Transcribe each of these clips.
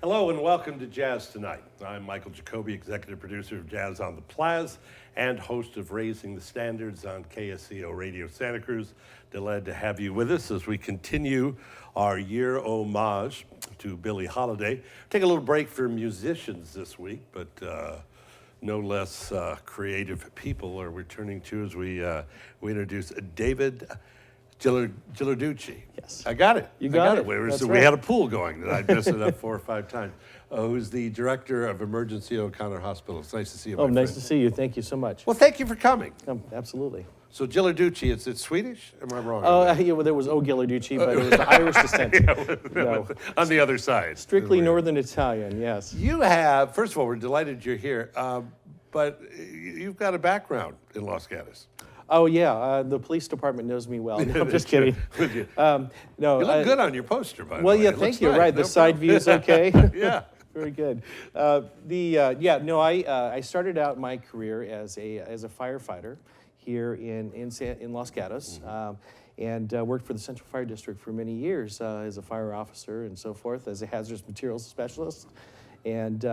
Hello and welcome to Jazz Tonight. I'm Michael Jacoby, executive producer of Jazz on the Plaz and host of Raising the Standards on KSCO Radio Santa Cruz. Delighted to have you with us as we continue our year homage to Billie Holiday. Take a little break for musicians this week, but no less creative people are returning to as we introduce David Chilarducci. Yes. I got it. You got it. We had a pool going that I messed it up 4 or 5 times. Who's the director of emergency O'Connor Hospital. It's nice to see you, Oh, my nice friend. to see you. Thank you so much. Well, thank you for coming. Absolutely. So Chilarducci, it's Swedish? Am I wrong? Oh, yeah, well, there was Chilarducci, but it was the Irish descent. No. On the other side. Strictly Northern Italian, yes. You have, first of all, we're delighted you're here, but you've got a background in Los Gatos. Oh, yeah, the police department knows me well. No, I'm just kidding. No, you look good on your poster, by the way. Well, yeah, It thank looks you. nice. Right, the No side problem. view's okay. Yeah. Very good. I started out my career as a firefighter here in Los Gatos, and worked for the Central Fire District for many years as a fire officer and so forth, as a hazardous materials specialist, and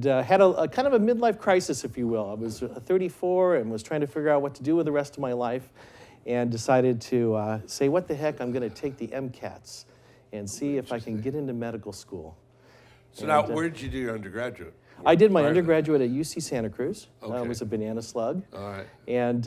had a kind of a midlife crisis, if you will. I was 34 and was trying to figure out what to do with the rest of my life, and decided to say, what the heck, I'm going to take the MCATs and see if I can get into medical school. So now, where did you do your undergraduate? I did my undergraduate at UC Santa Cruz. Okay. It was a banana slug. All right. And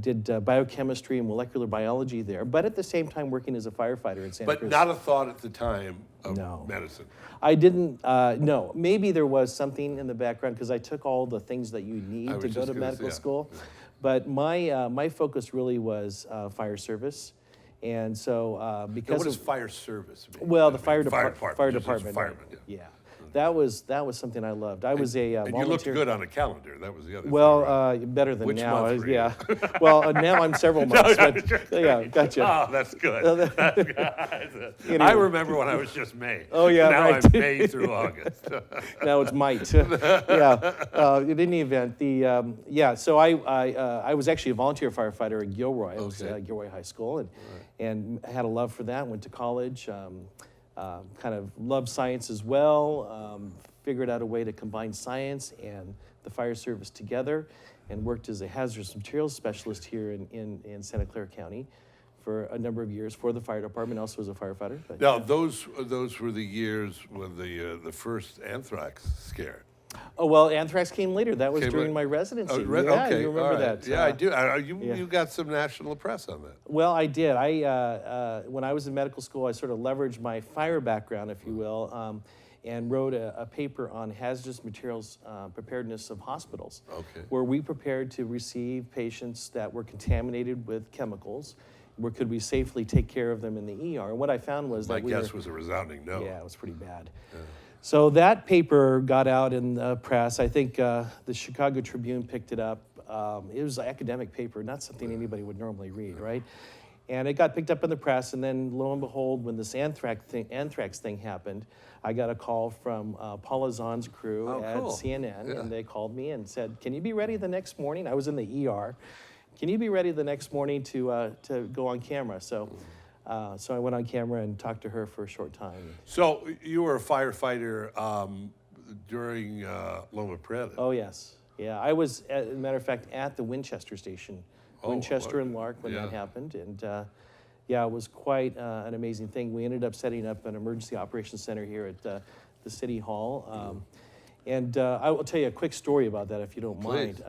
did biochemistry and molecular biology there, but at the same time working as a firefighter in Santa Cruz. But not a thought at the time of No. medicine. I didn't, no. Maybe there was something in the background because I took all the things that you need to go to medical school. Yeah. But my focus really was fire service. And so because Now, what does fire service mean? well, I the mean, fire department. Fire just as a department. fireman, yeah. Yeah. That was something I loved. I was a And you looked volunteer. good on a calendar. That was the other thing. Well, right? better than Which now. month were you? Yeah. Well, now I'm several months. But, yeah, gotcha. Oh, that's good. Anyway. I remember when I was just May. Oh, yeah, now right. I'm May through August. Now it's might. Yeah. In any event, So I was actually a volunteer firefighter at Gilroy. I was at Gilroy High School, and had a love for that. Went to college. Kind of loved science as well. Figured out a way to combine science and the fire service together, and worked as a hazardous materials specialist here in Santa Clara County for a number of years for the fire department. Also as a firefighter. But, Now, those were the years with the first anthrax scare. Oh, well, anthrax came later. That was Came during later. my residency. Oh, Yeah, okay, you remember all right. that. Yeah, I do. yeah. You got some national press on that. Well, I did. When I was in medical school, I sort of leveraged my fire background, if you will, and wrote a paper on hazardous materials preparedness of hospitals, where we prepared to receive patients that were contaminated with chemicals. Where could we safely take care of them in the ER? And what I found was My that guess was a resounding no. Yeah, it was pretty bad. Yeah. So that paper got out in the press. I think the Chicago Tribune picked it up. It was an academic paper, not something anybody would normally read, right? And it got picked up in the press, and then lo and behold, when this anthrax thing happened, I got a call from Paula Zahn's crew at CNN, and they called me and said, "Can you be ready the next morning?" I was in the ER. "Can you be ready the next morning to go on camera?" So I went on camera and talked to her for a short time. So you were a firefighter during Loma Prieta. Oh, yes. Yeah, I was, as a matter of fact, at the Winchester station, Winchester and Lark when that happened. And it was quite an amazing thing. We ended up setting up an emergency operations center here at the City Hall. I will tell you a quick story about that, if you don't mind.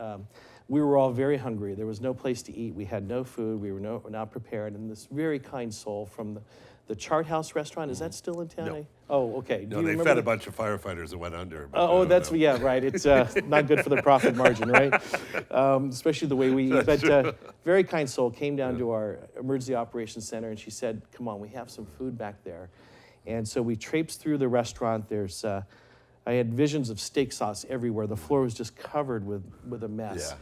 We were all very hungry. There was no place to eat. We had no food. We were not prepared. And this very kind soul from the Chart House restaurant, is that still in town? No. Oh, okay. No, they fed a bunch of firefighters that went under. Yeah, right. It's not good for the profit margin, right? Especially the way we eat. But very kind soul came down to our emergency operations center, and she said, "Come on, we have some food back there." And so we traipsed through the restaurant. I had visions of steak sauce everywhere. The floor was just covered with a mess. Yeah.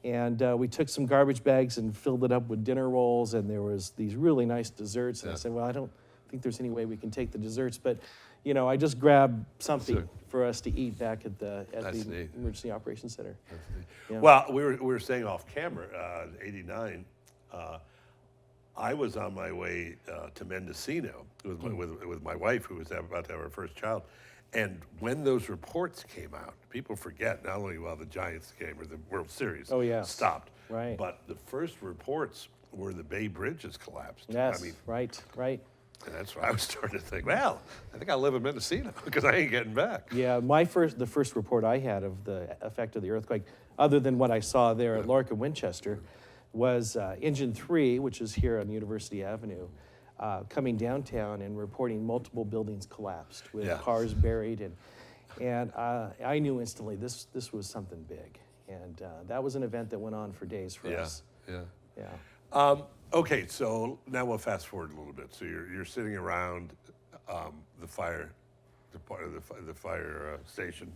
And we took some garbage bags and filled it up with dinner rolls, and there was these really nice desserts. And I said, "Well, I don't think there's any way we can take the desserts, but I just grabbed something for us to eat back at the Emergency Operations Center." Yeah. Well, we were saying off camera, '89. I was on my way to Mendocino with my wife, who was about to have her first child. And when those reports came out, people forget not only while the Giants game or the World Series stopped, right. but the first reports were the Bay Bridges collapsed. Yes, I mean, right. and that's why I was starting to think, well, I think I'll live in Mendocino because I ain't getting back. Yeah, the first report I had of the effect of the earthquake, other than what I saw there at Lorca Winchester, was Engine 3, which is here on University Avenue, coming downtown and reporting multiple buildings collapsed with cars buried, and I knew instantly this was something big, and that was an event that went on for days for us. Yeah. Okay, so now we'll fast forward a little bit. So you're sitting around the fire station.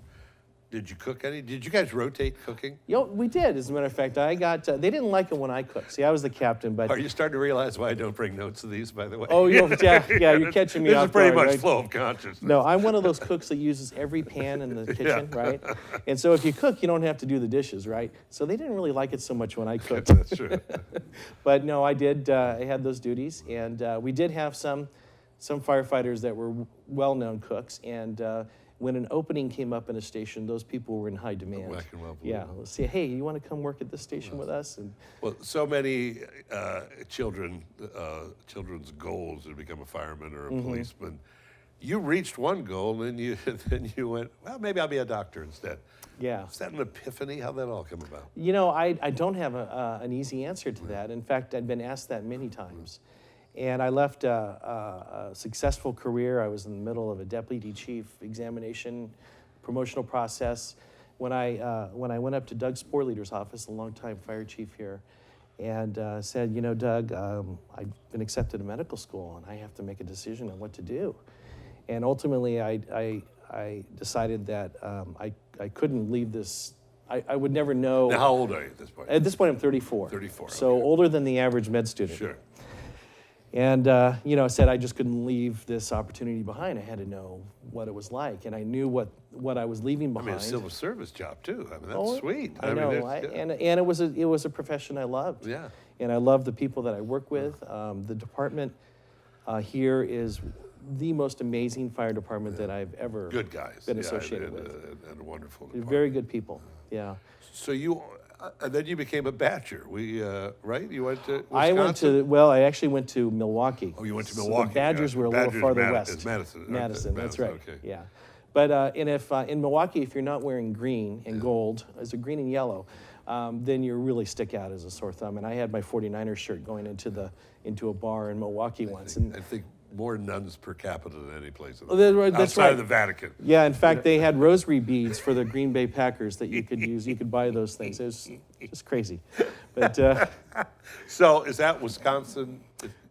Did you cook any? Did you guys rotate cooking? We did. As a matter of fact, I got. They didn't like it when I cooked. See, I was the captain, but. Are you starting to realize why I don't bring notes of these? By the way. Oh, yeah. You're catching me This off is pretty guard, much right? flow of consciousness. No, I'm one of those cooks that uses every pan in the kitchen, right? And so if you cook, you don't have to do the dishes, right? So they didn't really like it so much when I cooked. That's true. But no, I did. I had those duties, and we did have some firefighters that were well-known cooks, and when an opening came up in a station, those people were in high demand. Yeah, let's say, hey, you want to come work at this station with us? And well, so many children's goals to become a fireman or a policeman. You reached one goal, and then you went, well, maybe I'll be a doctor instead. Yeah. Is that an epiphany? How'd that all come about? I don't have an easy answer to that. In fact, I've been asked that many times. And I left a successful career. I was in the middle of a deputy chief examination, promotional process. When I went up to Doug Sporleader's office, a longtime fire chief here, and said, Doug, I've been accepted to medical school, and I have to make a decision on what to do. And ultimately, I decided that I couldn't leave this. I would never know. Now, how old are you at this point? At this point, I'm 34. 34. So okay. older than the average med student. Sure. And, I said I just couldn't leave this opportunity behind. I had to know what it was like. And I knew what I was leaving behind. I mean, a civil service job, too. I mean, that's sweet. I know. And it was a profession I loved. Yeah. And I love the people that I work with. The department here is the most amazing fire department that I've ever good guys. been associated with. And wonderful. Very good people, yeah. So and then you became a batcher. Right? You went to Wisconsin? I actually went to Milwaukee. Oh, you went to So Milwaukee. the Badgers were a little farther west. It's Madison. Madison, that's right. Okay. Yeah. But in Milwaukee, if you're not wearing green and gold, as a green and yellow, then you really stick out as a sore thumb. And I had my 49ers shirt going into a bar in Milwaukee once. I think more nuns per capita than any place that's outside right. of the Vatican. Yeah, in fact, they had rosary beads for the Green Bay Packers that you could use. You could buy those things. It was just crazy. But so is that Wisconsin?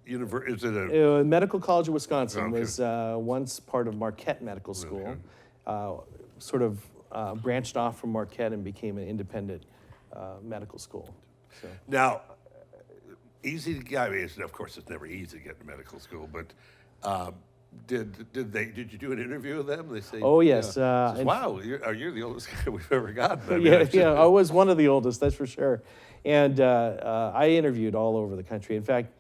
Is it a Medical College of Wisconsin Okay. was once part of Marquette Medical School, sort of branched off from Marquette and became an independent medical school. So. Now, easy to get? I mean, of course, it's never easy to get into medical school, but did you do an interview with them? They say, oh yes. Wow, you're the oldest guy we've ever gotten. I mean, yeah, I was one of the oldest, that's for sure. And I interviewed all over the country. In fact,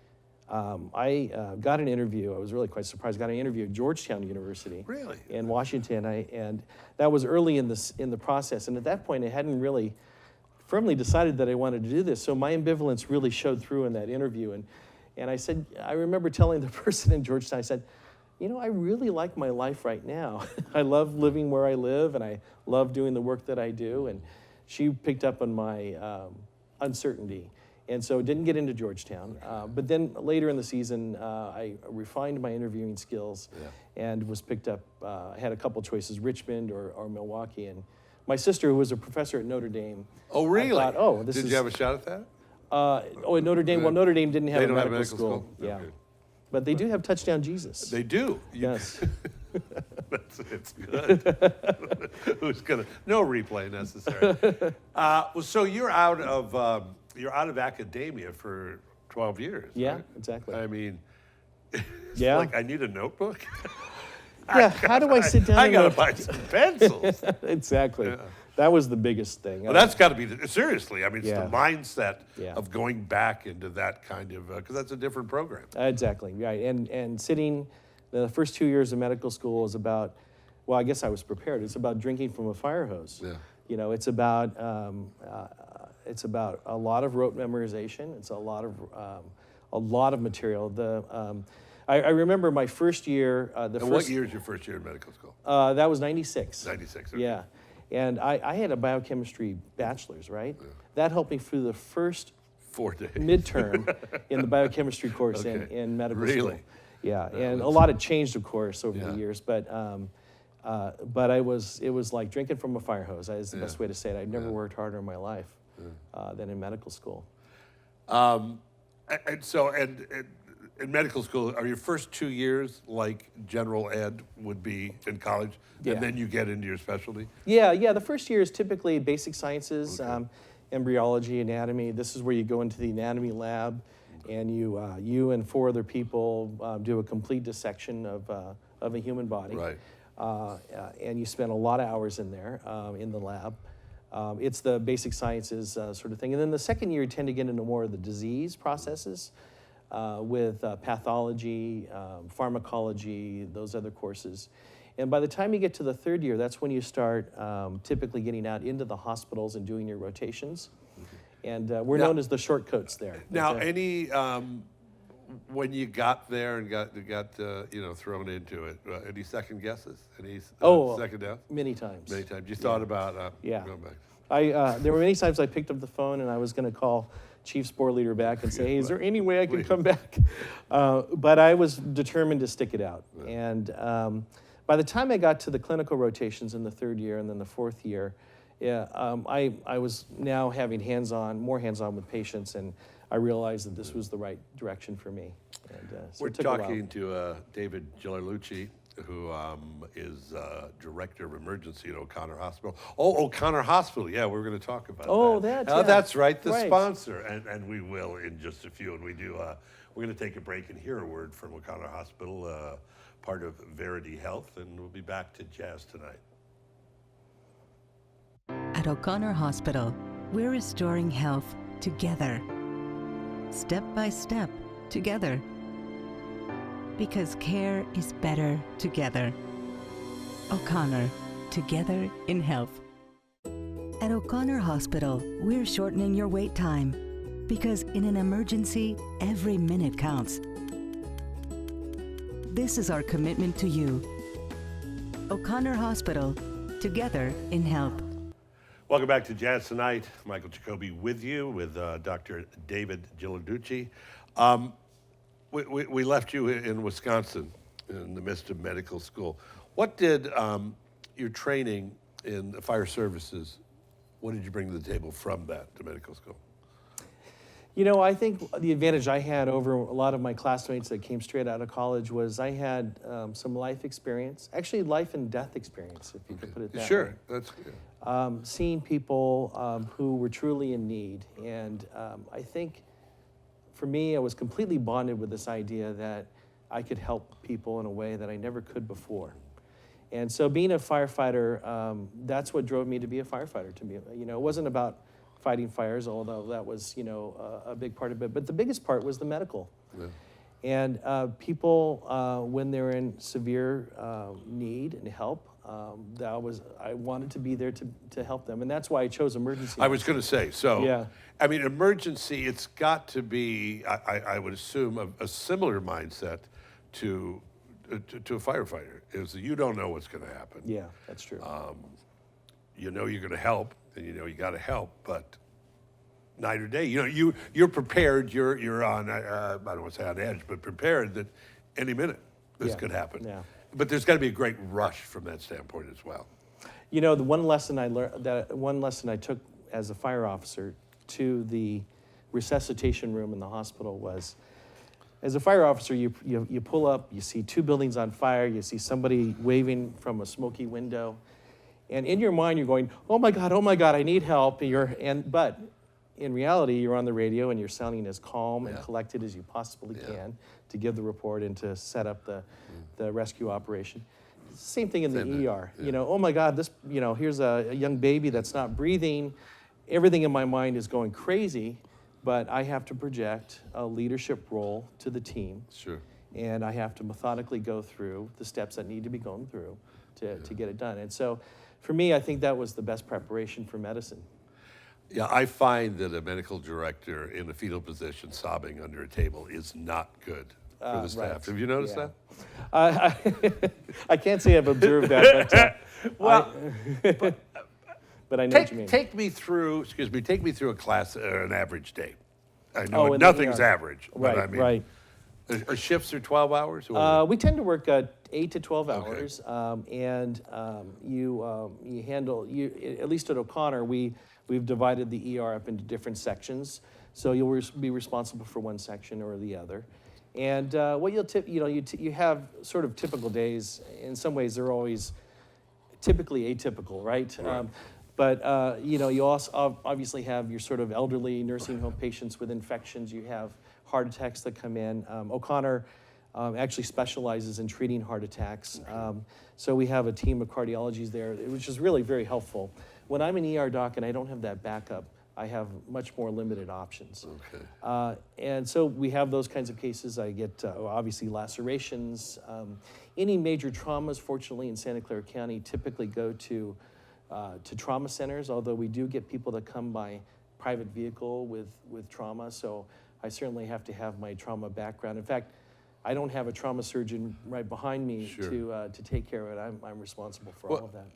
I got an interview. I was really quite surprised. Got an interview at Georgetown University. Really? In Washington. And that was early in the process. And at that point, I hadn't really firmly decided that I wanted to do this. So my ambivalence really showed through in that interview. And I said, I remember telling the person in Georgetown, I said, I really like my life right now. I love living where I live, and I love doing the work that I do. And she picked up on my uncertainty. And so didn't get into Georgetown. But then later in the season, I refined my interviewing skills and was picked up. I had a couple choices, Richmond or Milwaukee. And my sister, who was a professor at Notre Dame. Oh, really? I thought, did you have a shot at that? At Notre Dame. Well, Notre Dame didn't have a medical school. Yeah. Okay. But they do have Touchdown Jesus. They do. Yes. It's good. Who's gonna? No replay necessary. So you're out of academia for 12 years. Yeah, right? exactly. I mean, it's Yeah. like I need a notebook. yeah, how do I sit down? I gotta buy some pencils. Exactly. Yeah. That was the biggest thing. Well, that's got to be seriously. I mean, it's Yeah. the mindset Yeah. of going back into that kind of because that's a different program. Exactly, right. And sitting, the first 2 years of medical school is about, well, I guess I was prepared. It's about drinking from a fire hose. Yeah. You know, it's about a lot of rote memorization. It's a lot of material. I remember my first year. What year is your first year in medical school? That was 96. 96. Okay. Yeah. And I had a biochemistry bachelor's, right? Yeah. That helped me through the first 4 days. midterm in the biochemistry course Okay. in medical Really? school. Yeah, and a lot had changed, of course, over the years, but it was like drinking from a fire hose. Is the best way to say it. I've never worked harder in my life than in medical school. And in medical school, are your first 2 years like general ed would be in college, Yeah. and then you get into your specialty? Yeah. The first year is typically basic sciences, embryology, anatomy. This is where you go into the anatomy lab, and you and 4 other people do a complete dissection of a human body. Right. And you spend a lot of hours in there in the lab. It's the basic sciences sort of thing. And then the second year, you tend to get into more of the disease processes with pathology, pharmacology, those other courses. And by the time you get to the third year, that's when you start typically getting out into the hospitals and doing your rotations. And we're known as the short coats there. Now, when you got there and got thrown into it, any second guesses? Any second doubts? Many times. Many times. You thought about Yeah. going back? There were many times I picked up the phone and I was going to call Chief Spore Leader back and say, hey, is there any way I can come back? But I was determined to stick it out. Yeah. And by the time I got to the clinical rotations in the third year and then the fourth year, I was now having more hands-on with patients, and I realized that this was the right direction for me. And, so we're it took a while. talking to David Chilarducci, who is Director of Emergency at O'Connor Hospital. Oh, O'Connor Hospital, yeah, we're going to talk about that. That's right, the sponsor, and we will in just a few. And we do. We're going to take a break and hear a word from O'Connor Hospital, part of Verity Health, and we'll be back to Jazz Tonight. At O'Connor Hospital, we're restoring health together, step by step, together. Because care is better together. O'Connor, together in health. At O'Connor Hospital, we're shortening your wait time. Because in an emergency, every minute counts. This is our commitment to you. O'Connor Hospital, together in health. Welcome back to Jazz Tonight. Michael Jacoby with you, with Dr. David Chilarducci. We left you in Wisconsin in the midst of medical school. What did your training in the fire services, what did you bring to the table from that to medical school? You know, I think the advantage I had over a lot of my classmates that came straight out of college was I had some life experience, actually life and death experience, if you could put it that way. Sure, that's good. Seeing people who were truly in need. And I think for me, I was completely bonded with this idea that I could help people in a way that I never could before. And so being a firefighter, that's what drove me to be a firefighter. To me, you know, it wasn't about fighting fires, although that was, you know, a big part of it. But the biggest part was the medical. Yeah. And people, when they're in severe need and help, I wanted to be there to help them. And that's why I chose emergency. I was going to say, so, yeah. I mean, emergency, it's got to be, I would assume, a similar mindset to a firefighter, is that you don't know what's going to happen. Yeah, that's true. You know you're going to help, and you know you got to help, but night or day, you know, you're prepared. You're on. I don't want to say on edge, but prepared that any minute this could happen. Yeah. But there's got to be a great rush from that standpoint as well. You know, the one lesson I learned, one lesson I took as a fire officer to the resuscitation room in the hospital was, as a fire officer, you pull up, you see 2 buildings on fire, you see somebody waving from a smoky window, and in your mind you're going, oh my God, I need help. But in reality, you're on the radio and you're sounding as calm and collected as you possibly can to give the report and to set up the rescue operation. Same thing in the Same thing, ER. You know, oh my God, this, you know, here's a young baby that's not breathing. Everything in my mind is going crazy, but I have to project a leadership role to the team. Sure. And I have to methodically go through the steps that need to be gone through to get it done. And so for me, I think that was the best preparation for medicine. Yeah, I find that a medical director in a fetal position sobbing under a table is not good for the staff. Right. Have you noticed Yeah. that? I can't say I've observed that, Well, but I know what you mean. take me through a class or an average day. I know Oh, in the nothing's ER. average, but Right, I mean, right. Are shifts are 12 hours? Or We tend to work 8 to 12 Okay. hours, and you handle, at least at O'Connor, we've divided the ER up into different sections, so you'll be responsible for one section or the other. And what you have sort of typical days. In some ways, they're always typically atypical, right? But you also obviously have your sort of elderly nursing home patients with infections. You have heart attacks that come in. O'Connor actually specializes in treating heart attacks. So we have a team of cardiologists there, which is really very helpful. When I'm an ER doc and I don't have that backup, I have much more limited options. Okay. And so we have those kinds of cases. I get obviously lacerations. Any major traumas, fortunately, in Santa Clara County typically go to trauma centers, although we do get people that come by private vehicle with trauma. So I certainly have to have my trauma background. In fact, I don't have a trauma surgeon right behind me Sure. to take care of it. I'm responsible for all of that.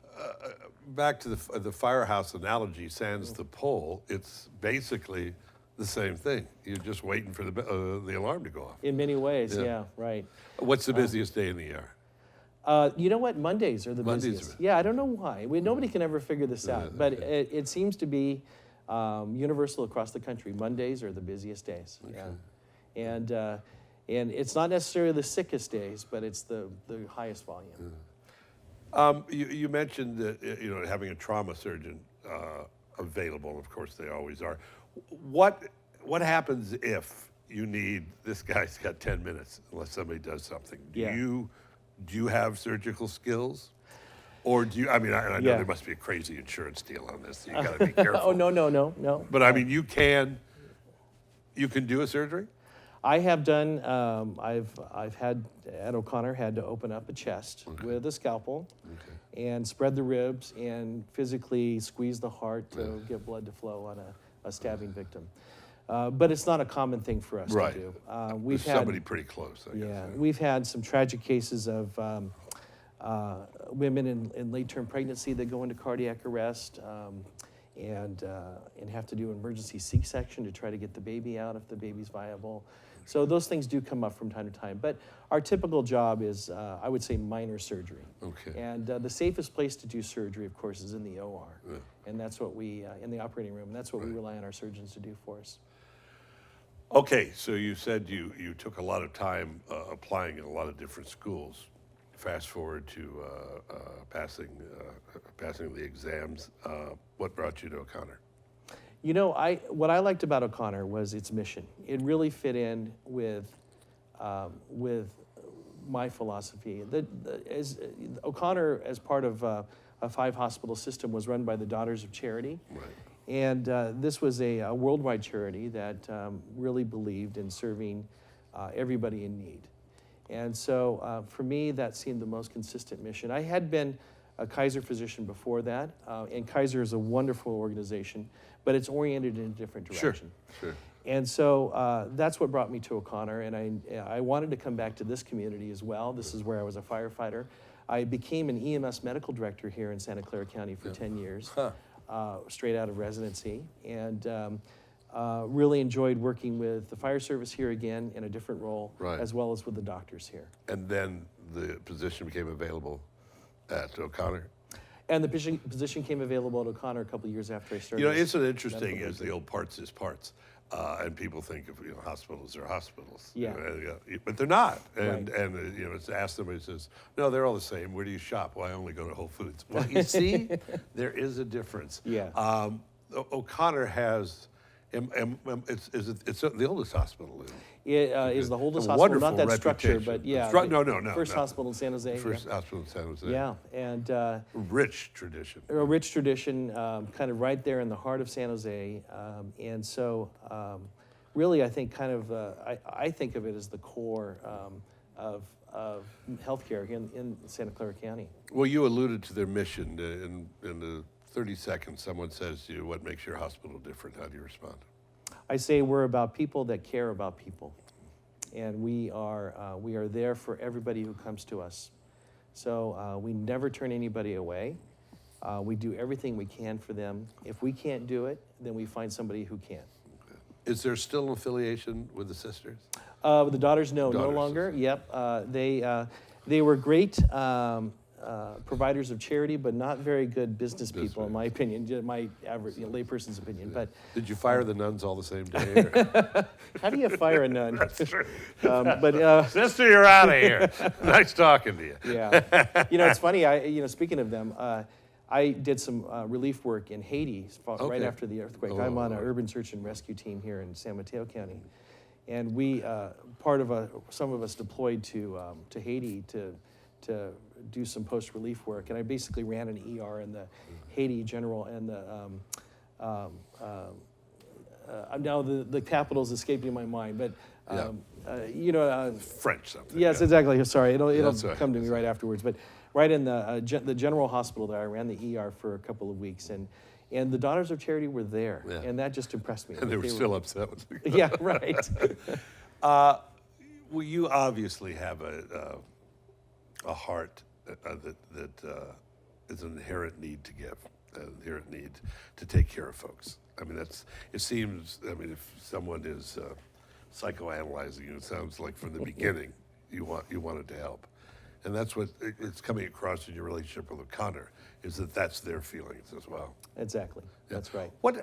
Back to the firehouse analogy, sans the pole, it's basically the same thing. You're just waiting for the alarm to go off. In many ways, Yeah. yeah, right. What's the busiest day in the ER? You know what? Mondays are the Mondays busiest. are- Yeah, I don't know why. Nobody can ever figure this out, but it seems to be universal across the country. Mondays are the busiest days. Yeah, and it's not necessarily the sickest days, but it's the highest volume. You mentioned that having a trauma surgeon available. Of course, they always are. What happens if you need this guy's got 10 minutes unless somebody does something? Yeah. Do you have surgical skills? Or do you, I mean, I know Yeah. there must be a crazy insurance deal on this. You got to be careful. Oh, no. But I mean, you can do a surgery? I have done, I've had, at O'Connor, had to open up a chest with a scalpel and spread the ribs and physically squeeze the heart to get blood to flow on a stabbing victim. But it's not a common thing for us Right. to do. There's somebody pretty close, I guess. Yeah, we've had some tragic cases of women in late-term pregnancy that go into cardiac arrest and have to do emergency C-section to try to get the baby out if the baby's viable. So those things do come up from time to time. But our typical job is, I would say, minor surgery. Okay. And the safest place to do surgery, of course, is in the OR. Yeah. And that's what we, in the operating room, and that's what we rely on our surgeons to do for us. Okay, so you said you took a lot of time applying in a lot of different schools. Fast forward to passing the exams. What brought you to O'Connor? You know, what I liked about O'Connor was its mission. It really fit in with my philosophy. O'Connor, as part of a 5-hospital system, was run by the Daughters of Charity. Right. And this was a worldwide charity that really believed in serving everybody in need. And so for me, that seemed the most consistent mission. I had been a Kaiser physician before that, and Kaiser is a wonderful organization, but it's oriented in a different direction. Sure. And so that's what brought me to O'Connor, and I wanted to come back to this community as well. This is where I was a firefighter. I became an EMS medical director here in Santa Clara County for 10 years, straight out of residency, and really enjoyed working with the fire service here again in a different role, Right. as well as with the doctors here. And then the position became available at O'Connor? And the position came available at O'Connor a couple of years after I started. It's an interesting medical as the old parts is parts. And people think of hospitals are hospitals. Yeah. But they're not. Right. And it's asked somebody says, no, they're all the same. Where do you shop? Well, I only go to Whole Foods. Well, you see, there is a difference. Yeah. O'Connor has It's the oldest hospital. It is the oldest A hospital, wonderful not that structure, reputation. but yeah. No. First hospital in San Jose. First hospital in San Jose. Yeah, and Rich tradition. a rich tradition, kind of right there in the heart of San Jose, and so really, I think I think of it as the core of healthcare in Santa Clara County. Well, you alluded to their mission in the 30 seconds. Someone says to you, "What makes your hospital different?" How do you respond? I say we're about people that care about people, and we are there for everybody who comes to us. So we never turn anybody away. We do everything we can for them. If we can't do it, then we find somebody who can. Is there still an affiliation with the sisters? The daughters, no Daughters. longer. Yep, they were great providers of charity, but not very good business people, in my opinion. My average layperson's opinion. But Did you fire the nuns all the same day? Or? how do you fire a nun? Sister, But you're out of here. Nice talking to you. yeah, it's funny. Speaking of them, I did some relief work in Haiti right Okay. after the earthquake. Oh, I'm on an right. urban search and rescue team here in San Mateo County, and we some of us deployed to Haiti to do some post relief work, and I basically ran an ER in the Haiti General and the now the capital's escaping my mind, but French something. yes, yeah. exactly. Sorry, it'll That's all right. come to me right afterwards. But right in the general hospital there, I ran the ER for a couple of weeks, and the Daughters of Charity were there, Yeah. and that just impressed me. And they were still upset with you. Yeah, right. Well, you obviously have a heart that is an inherent need to give, an inherent need to take care of folks. I mean, it seems, if someone is psychoanalyzing you, it sounds like from the beginning you wanted to help. And that's what it's coming across in your relationship with O'Connor, is that's their feelings as well. Exactly. That's right. What?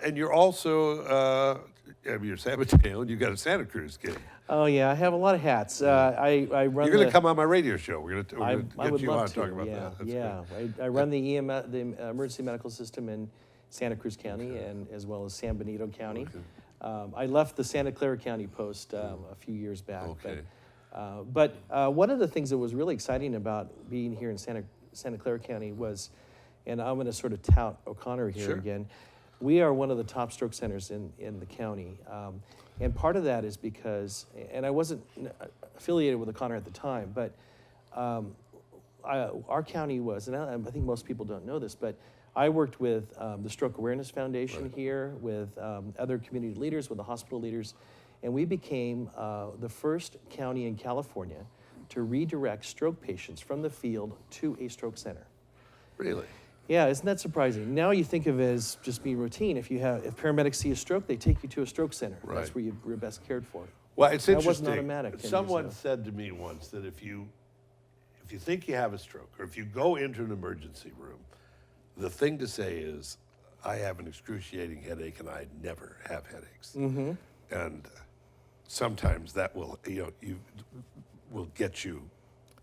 And you're also, you're San Mateo, and you got a Santa Cruz gig. Oh yeah, I have a lot of hats. I run. You're going to come on my radio show. We're going I to would get you love on to. talk about Yeah, that. That's yeah. great. I run the the emergency medical system in Santa Cruz County, and as well as San Benito County. I left the Santa Clara County post a few years back. Okay. But one of the things that was really exciting about being here in Santa Clara County was, and I'm going to sort of tout O'Connor here Sure. again, we are one of the top stroke centers in the county. And part of that is because, and I wasn't affiliated with O'Connor at the time, but our county was, and I think most people don't know this, but I worked with the Stroke Awareness Foundation here, with other community leaders, with the hospital leaders, and we became the first county in California to redirect stroke patients from the field to a stroke center. Really? Yeah, isn't that surprising? Now you think of it as just being routine. If paramedics see a stroke, they take you to a stroke center. Right. That's where you're best cared for. Well, it's That interesting. wasn't automatic 10 years Someone ago. said to me once that if you think you have a stroke, or if you go into an emergency room, the thing to say is, "I have an excruciating headache, and I never have headaches." Mm-hmm. And sometimes that will, will get you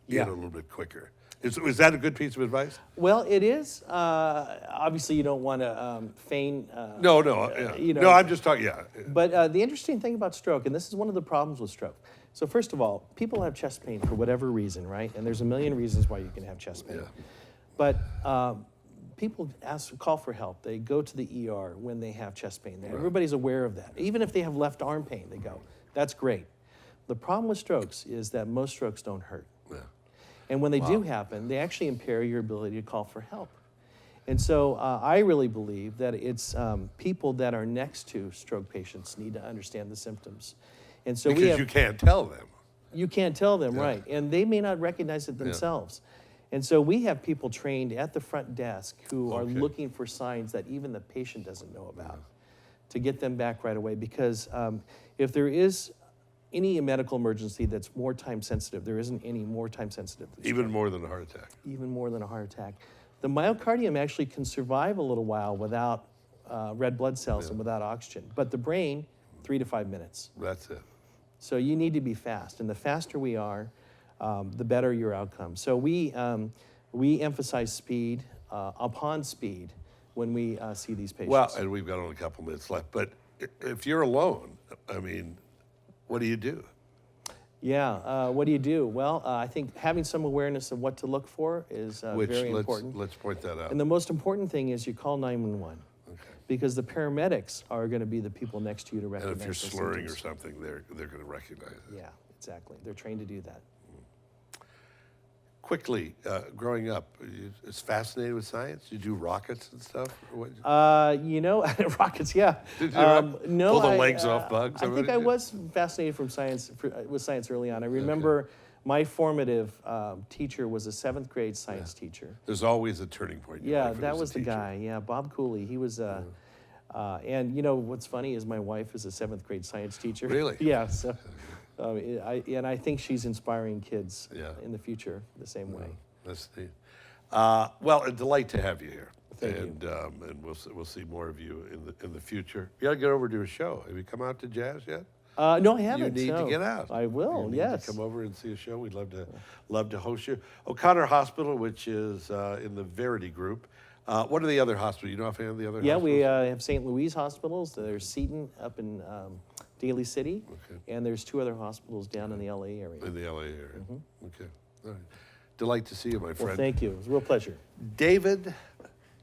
Yeah. in a little bit quicker. Is that a good piece of advice? Well, it is. Obviously, you don't want to feign. No. Yeah. you know- No, I'm just talking. Yeah. But the interesting thing about stroke, and this is one of the problems with stroke. So first of all, people have chest pain for whatever reason, right? And there's a million reasons why you can have chest pain. Yeah. But people call for help. They go to the ER when they have chest pain. Everybody's aware of that. Even if they have left arm pain, they go. That's great. The problem with strokes is that most strokes don't hurt. Yeah. And when they do happen, they actually impair your ability to call for help. And so I really believe that it's people that are next to stroke patients need to understand the symptoms. And so Because you can't tell them. you can't tell them, right. And they may not recognize it themselves. And so we have people trained at the front desk who are looking for signs that even the patient doesn't know about to get them back right away. Because if there is any medical emergency that's more time sensitive, there isn't any more time sensitive than Even more than a heart attack. even more than a heart attack. The myocardium actually can survive a little while without red blood cells and without oxygen. But the brain, 3 to 5 minutes. That's it. So you need to be fast. And the faster we are, the better your outcome. So we emphasize speed upon speed when we see these patients. Well, and we've got only a couple minutes left, but if you're alone, I mean, what do you do? Yeah, what do you do? Well, I think having some awareness of what to look for is very important. Let's point that out. And the most important thing is you call 911. Okay. Because the paramedics are going to be the people next to you to And recognize if you're the slurring or symptoms. something, they're going to recognize it. Yeah, exactly. They're trained to do that. Quickly, growing up, you was fascinated with science? You do rockets and stuff? Or what? You know, rockets, yeah. Did you No, pull the legs off bugs? I or think what I did you- was fascinated with science early on. I remember my formative teacher was a 7th grade science teacher. There's always a turning point. in your Yeah, life when that there's a was the teacher. guy. Yeah, Bob Cooley. He was, and you know what's funny is my wife is a 7th grade science teacher. Really? Yeah. So, I think she's inspiring kids Yeah. in the future the same way. That's neat. Well, a delight to have you here. Thank you. And we'll see more of you in the future. You got to get over to a show. Have you come out to Jazz yet? No, I haven't. You need no. to get out. I will. You need yes. to come over and see a show. We'd love to host you. O'Connor Hospital, which is in the Verity Group. What are the other hospitals? You know offhand the other Yeah, hospitals? we have St. Louis hospitals. There's Seton up in Daly City, Okay. and there's 2 other hospitals down in the LA area. In the LA area. Okay. All right. Delight to see you, my Well, friend. thank you. It was a real pleasure. David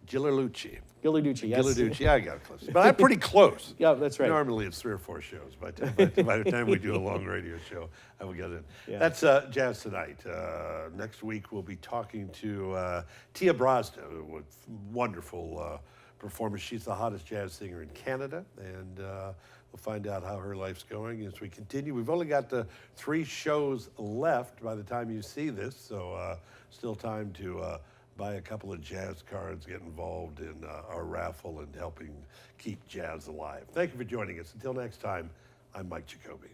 Chilarducci. Chilarducci, yes. Chilarducci, I got close. But I'm pretty close. Yeah, that's right. Normally it's 3 or 4 shows. By the time we do a long radio show, I will get in. Yeah. That's Jazz Tonight. Next week we'll be talking to Tia Brosda, a wonderful performer. She's the hottest jazz singer in Canada, and we'll find out how her life's going as we continue. We've only got 3 shows left by the time you see this, so still time to buy a couple of jazz cards, get involved in our raffle and helping keep jazz alive. Thank you for joining us. Until next time, I'm Mike Jacoby.